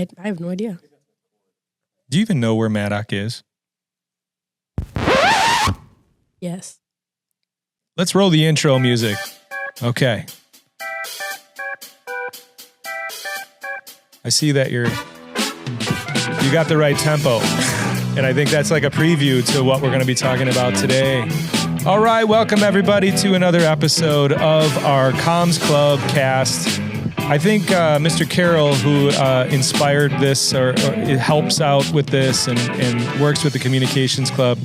I have no idea. Do you even know where Maddock is? Yes. Let's roll the intro music. Okay. I see that you got the right tempo. And I think that's like a preview to what we're going to be talking about today. All right, welcome everybody to another episode of our CommsClubCast. I think Mr. Carroll, who inspired this or helps out with this and works with the Communications Club,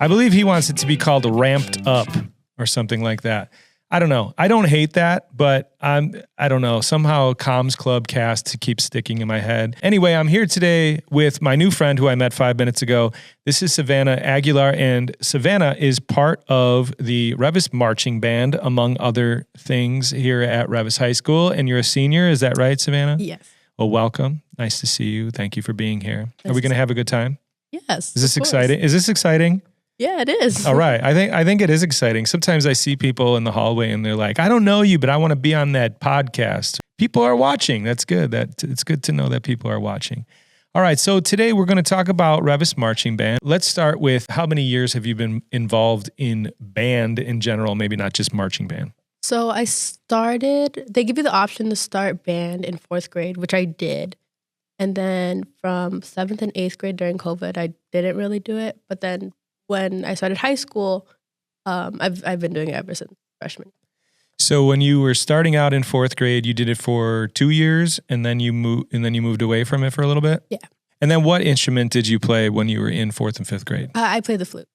I believe he wants it to be called Ramped Up or something like that. I don't know. I don't hate that, but I don't know. Somehow CommsClubCast keeps sticking in my head. Anyway, I'm here today with my new friend who I met 5 minutes ago. This is Savannah Aguilar, and Savannah is part of the Revis Marching Band, among other things, here at Revis High School. And you're a senior, is that right, Savannah? Yes. Well, welcome. Nice to see you. Thank you for being here. Are we going to have a good time? Yes. Is this exciting? Is this exciting? Yeah, it is. All right. I think it is exciting. Sometimes I see people in the hallway and they're like, I don't know you, but I want to be on that podcast. People are watching. That's good. It's good to know that people are watching. All right. So today we're going to talk about Revis Marching Band. Let's start with how many years have you been involved in band in general, maybe not just marching band? So they give you the option to start band in 4th grade, which I did. And then from 7th and 8th grade during COVID, I didn't really do it. But then when I started high school, I've been doing it ever since freshman. So when you were starting out in 4th grade, you did it for 2 years, and then you moved away from it for a little bit? Yeah. And then what instrument did you play when you were in 4th and 5th grade? I played the flute.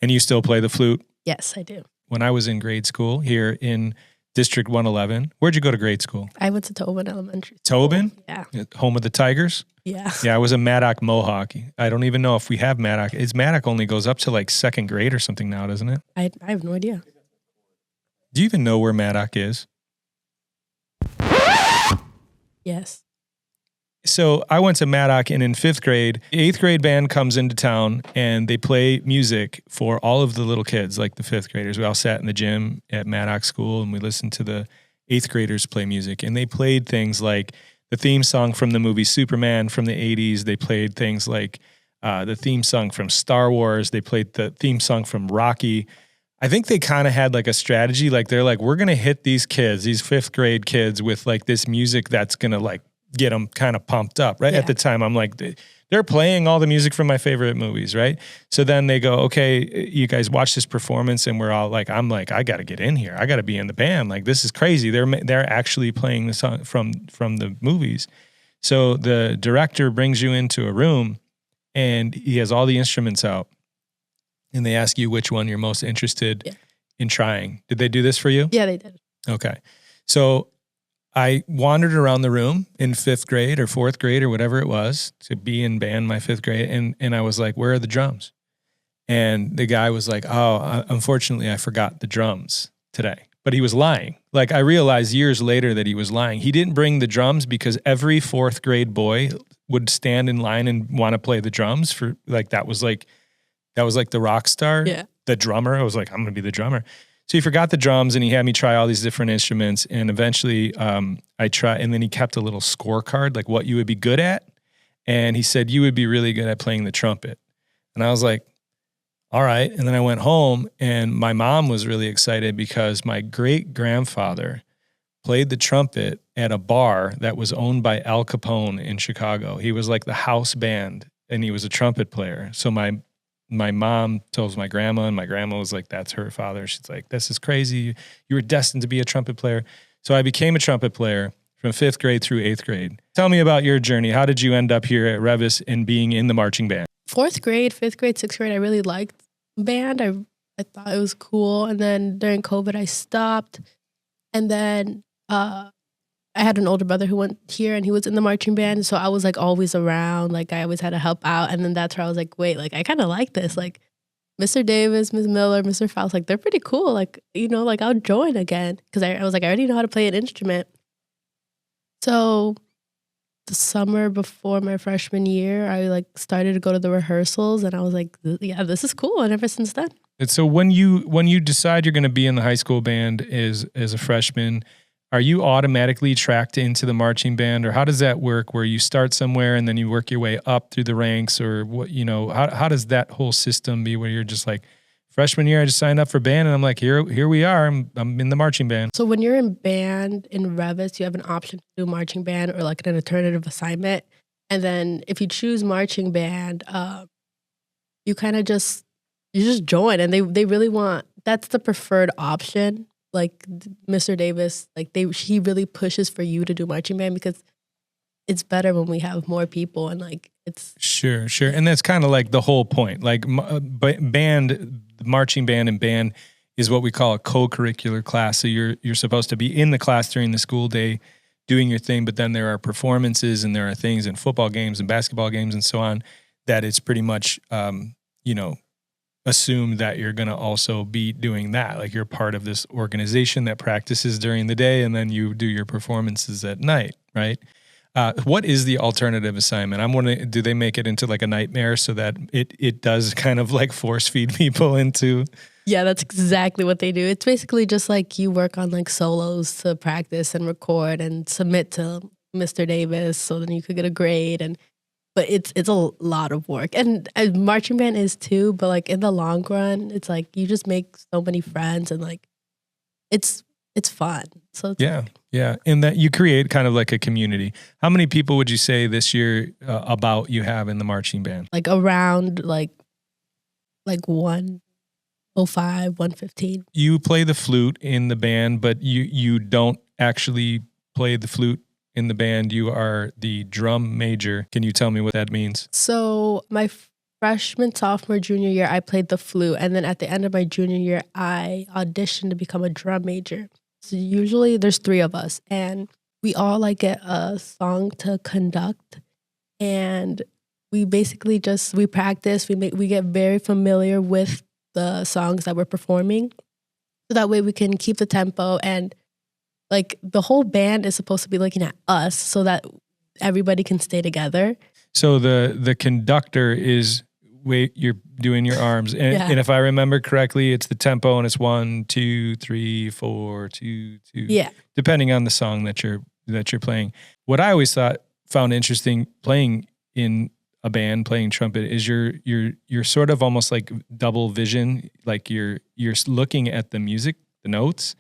And you still play the flute? Yes, I do. When I was in grade school here in District 111, where'd you go to grade school? I went to Tobin Elementary School. Tobin? Yeah. Home of the Tigers? Yeah. Yeah, I was a Maddock Mohawk. I don't even know if we have Maddock. Maddock only goes up to like 2nd grade or something now, doesn't it? I have no idea. Do you even know where Maddock is? Yes. So I went to Maddock, and in 5th grade, 8th grade band comes into town and they play music for all of the little kids, like the 5th graders. We all sat in the gym at Maddock School and we listened to the 8th graders play music. And they played things like the theme song from the movie Superman from the 80s. They played things like the theme song from Star Wars. They played the theme song from Rocky. I think they kind of had like a strategy. Like they're like, we're going to hit these kids, these 5th grade kids with like this music that's going to like get them kind of pumped up, right? Yeah. At the time, I'm like, they're playing all the music from my favorite movies, right? So then they go, okay, you guys watch this performance, and we're all like, I'm like, I got to get in here. I got to be in the band. Like, this is crazy. They're actually playing the song from the movies. So the director brings you into a room, and he has all the instruments out, and they ask you which one you're most interested in trying. Did they do this for you? Yeah, they did. Okay. So I wandered around the room in 5th grade or 4th grade or whatever it was to be in band my 5th grade. And I was like, where are the drums? And the guy was like, oh, unfortunately, I forgot the drums today. But he was lying. Like I realized years later that he was lying. He didn't bring the drums because every 4th grade boy would stand in line and want to play the drums for like, that was like the rock star, the drummer. I was like, I'm going to be the drummer. So he forgot the drums and he had me try all these different instruments. And eventually I tried, and then he kept a little scorecard, like what you would be good at. And he said, you would be really good at playing the trumpet. And I was like, all right. And then I went home, and my mom was really excited because my great grandfather played the trumpet at a bar that was owned by Al Capone in Chicago. He was like the house band, and he was a trumpet player. So my mom tells my grandma, and my grandma was like, that's her father. She's like, this is crazy. You were destined to be a trumpet player. So I became a trumpet player from 5th grade through 8th grade. Tell me about your journey. How did you end up here at Revis and being in the marching band? 4th grade, 5th grade, 6th grade, I really liked band. I thought it was cool. And then during COVID, I stopped. And then I had an older brother who went here, and he was in the marching band. So I was like always around. Like I always had to help out. And then that's where I was like, wait, like I kind of like this. Like Mr. Davis, Ms. Miller, Mr. Faust, like they're pretty cool. Like, you know, like I'll join again. Because I was like, I already know how to play an instrument. So the summer before my freshman year, I like started to go to the rehearsals, and I was like, yeah, this is cool. And ever since then. And so when you decide you're going to be in the high school band as a freshman, are you automatically tracked into the marching band, or how does that work where you start somewhere and then you work your way up through the ranks, or what, how does that whole system be where you're just like, freshman year, I just signed up for band and I'm like, here we are. I'm in the marching band. So when you're in band in Revis, you have an option to do marching band or like an alternative assignment. And then if you choose marching band, you kind of just join, and they really want, that's the preferred option. Like Mr. Davis, like he really pushes for you to do marching band because it's better when we have more people, and like it's sure. And that's kind of like the whole point. Like band, marching band and band is what we call a co-curricular class. So you're supposed to be in the class during the school day doing your thing, but then there are performances and there are things in football games and basketball games and so on that it's pretty much, assume that you're going to also be doing that. Like you're part of this organization that practices during the day and then you do your performances at night, right? What is the alternative assignment? I'm wondering, do they make it into like a nightmare so that it does kind of like force feed people into? Yeah, that's exactly what they do. It's basically just like you work on like solos to practice and record and submit to Mr. Davis so then you could get a grade. But it's a lot of work. And marching band is too, but like in the long run, it's like you just make so many friends and like it's fun. So it's yeah. And that you create kind of like a community. How many people would you say this year about you have in the marching band? Like around like 105, 115. You play the flute in the band, but you don't actually play the flute in the band. You are the drum major. Can you tell me what that means? So my freshman, sophomore, junior year, I played the flute. And then at the end of my junior year, I auditioned to become a drum major. So usually there's 3 of us and we all like get a song to conduct. And we basically we practice, we get very familiar with the songs that we're performing. So that way we can keep the tempo, and like the whole band is supposed to be looking at us so that everybody can stay together. So the conductor is, you're doing your arms. And if I remember correctly, it's the tempo and it's 1, 2, 3, 4, 2, 2. Yeah. Depending on the song that you're playing. What I always found interesting playing in a band, playing trumpet, is you're sort of almost like double vision. Like you're looking at the music, the notes,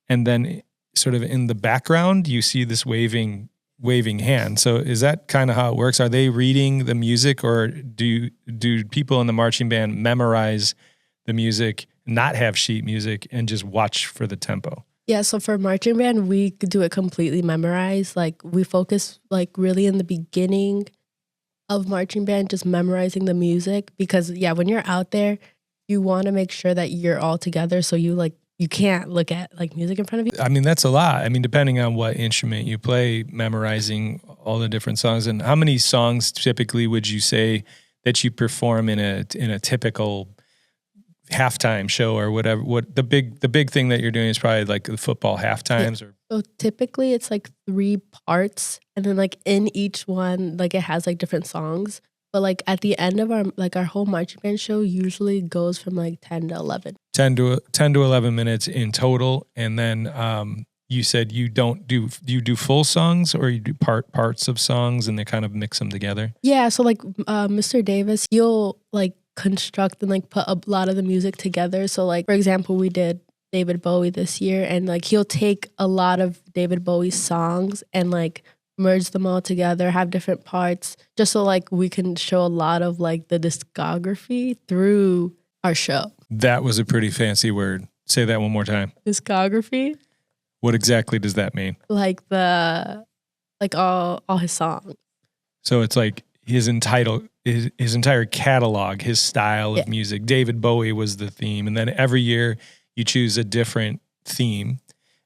and then sort of in the background, you see this waving hand. So is that kind of how it works? Are they reading the music, or do people in the marching band memorize the music, not have sheet music, and just watch for the tempo? Yeah, so for marching band, we do it completely memorized. Like we focus like really in the beginning of marching band, just memorizing the music, because when you're out there, you want to make sure that you're all together. So you can't look at like music in front of you. I mean, that's a lot. I mean, depending on what instrument you play, memorizing all the different songs. And how many songs typically would you say that you perform in a typical halftime show or whatever? What the big thing that you're doing is probably like the football halftimes. Yeah. So typically it's like 3 parts, and then like in each one, like it has like different songs. But like at the end of our whole marching band show usually goes from like 10 to 11. 10 to 11 minutes in total. And then you said you do you do full songs, or you do parts of songs and they kind of mix them together? Yeah, so like Mr. Davis, he'll like construct and like put a lot of the music together. So like, for example, we did David Bowie this year, and like he'll take a lot of David Bowie's songs and like merge them all together, have different parts, just so like we can show a lot of like the discography through our show. That was a pretty fancy word. Say that one more time. Discography? What exactly does that mean? Like all his songs. So it's like his entire catalog, his style of music. David Bowie was the theme, and then every year you choose a different theme,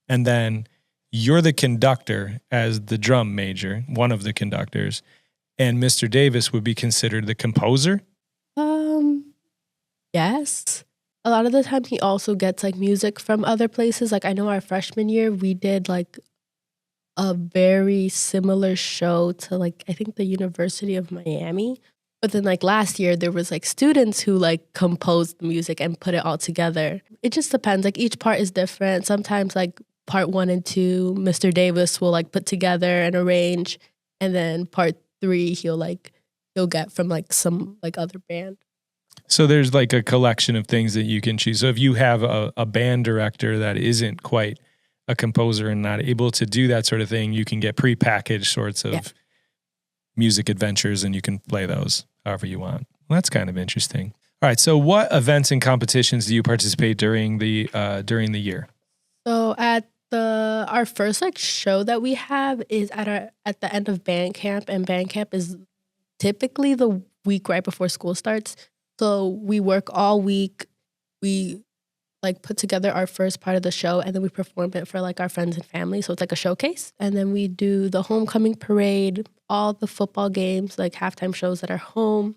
and then you're the conductor as the drum major, one of the conductors, and Mr. Davis would be considered the composer? Yes. A lot of the time he also gets like music from other places. Like I know our freshman year we did like a very similar show to like I think the University of Miami. But then like last year there was like students who like composed the music and put it all together. It just depends. Like each part is different. Sometimes like part 1 and 2, Mr. Davis will like put together and arrange, and then part 3 he'll get from like some like other band. So there's like a collection of things that you can choose. So if you have a band director that isn't quite a composer and not able to do that sort of thing, you can get prepackaged sorts of music adventures, and you can play those however you want. Well, that's kind of interesting. All right. So what events and competitions do you participate during the year? So at our first like show that we have is at the end of band camp, and band camp is typically the week right before school starts. So we work all week. We like put together our first part of the show, and then we perform it for like our friends and family. So it's like a showcase. And then we do the homecoming parade, all the football games, like halftime shows at our home.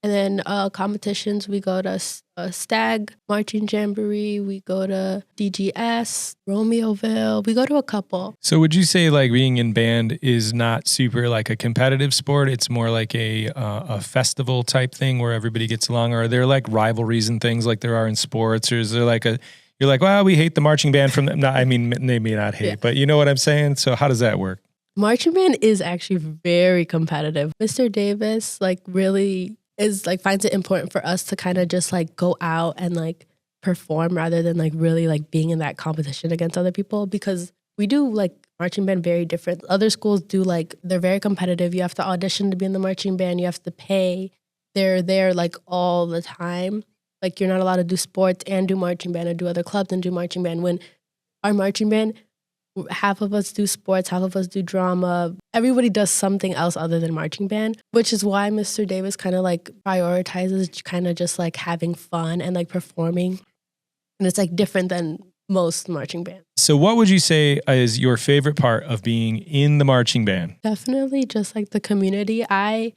And then competitions, we go to Stag, Marching Jamboree, we go to DGS, Romeoville, we go to a couple. So would you say like being in band is not super like a competitive sport? It's more like a festival type thing where everybody gets along? Or are there like rivalries and things like there are in sports? Or is there like you're like, well, we hate the marching band from them. No, I mean, they may not hate, but you know what I'm saying? So how does that work? Marching band is actually very competitive. Mr. Davis like really is like finds it important for us to kind of just like go out and like perform rather than like really like being in that competition against other people, because we do like marching band very different. Other schools do like, they're very competitive. You have to audition to be in the marching band. You have to pay. They're there like all the time. Like you're not allowed to do sports and do marching band, or do other clubs and do marching band. When our marching band, half of us do sports, half of us do drama. Everybody does something else other than marching band, which is why Mr. Davis kind of like prioritizes kind of just like having fun and like performing. And it's like different than most marching bands. So what would you say is your favorite part of being in the marching band? Definitely just like the community. I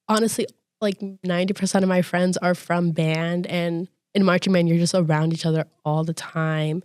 honestly, like 90% of my friends are from band, and in marching band, you're just around each other all the time.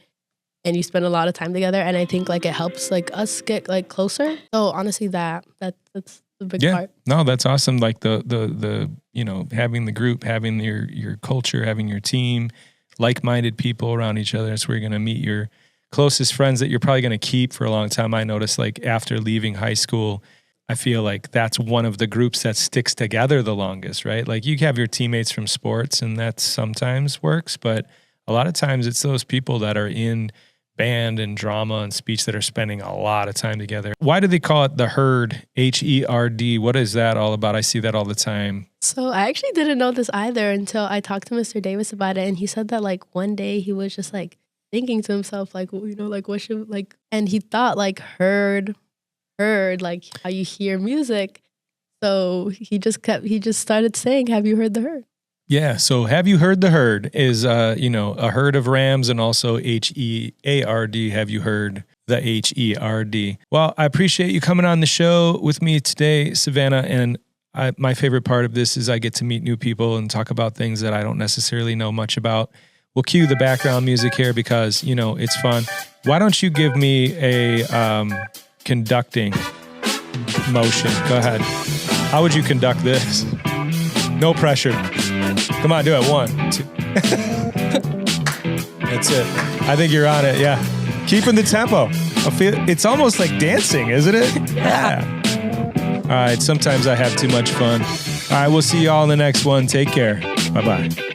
And you spend a lot of time together, and I think like it helps like us get like closer. So honestly, that's the big part. No, that's awesome. Like the you know, having the group, having your culture, having your team, like-minded people around each other. That's where you're gonna meet your closest friends that you're probably gonna keep for a long time. I noticed like after leaving high school, I feel like that's one of the groups that sticks together the longest, right? Like you have your teammates from sports, and that sometimes works, but a lot of times it's those people that are in band and drama and speech that are spending a lot of time together. Why do they call it the herd, H-E-R-D? What is that all about? I see that all the time. So I actually didn't know this either until I talked to Mr. Davis about it. And he said that like one day he was just like thinking to himself, like, you know, like what should like, and he thought like herd, like how you hear music. So he just started saying, have you heard the herd? Yeah. So have you heard the herd is, you know, a herd of rams, and also H-E-A-R-D. Have you heard the H-E-R-D? Well, I appreciate you coming on the show with me today, Savannah. And my favorite part of this is I get to meet new people and talk about things that I don't necessarily know much about. We'll cue the background music here because, you know, it's fun. Why don't you give me a conducting motion? Go ahead. How would you conduct this? No pressure. Come on, do it. 1, 2. That's it. I think you're on it. Yeah. Keeping the tempo. It's almost like dancing, isn't it? Yeah. All right. Sometimes I have too much fun. All right. We'll see you all in the next one. Take care. Bye-bye.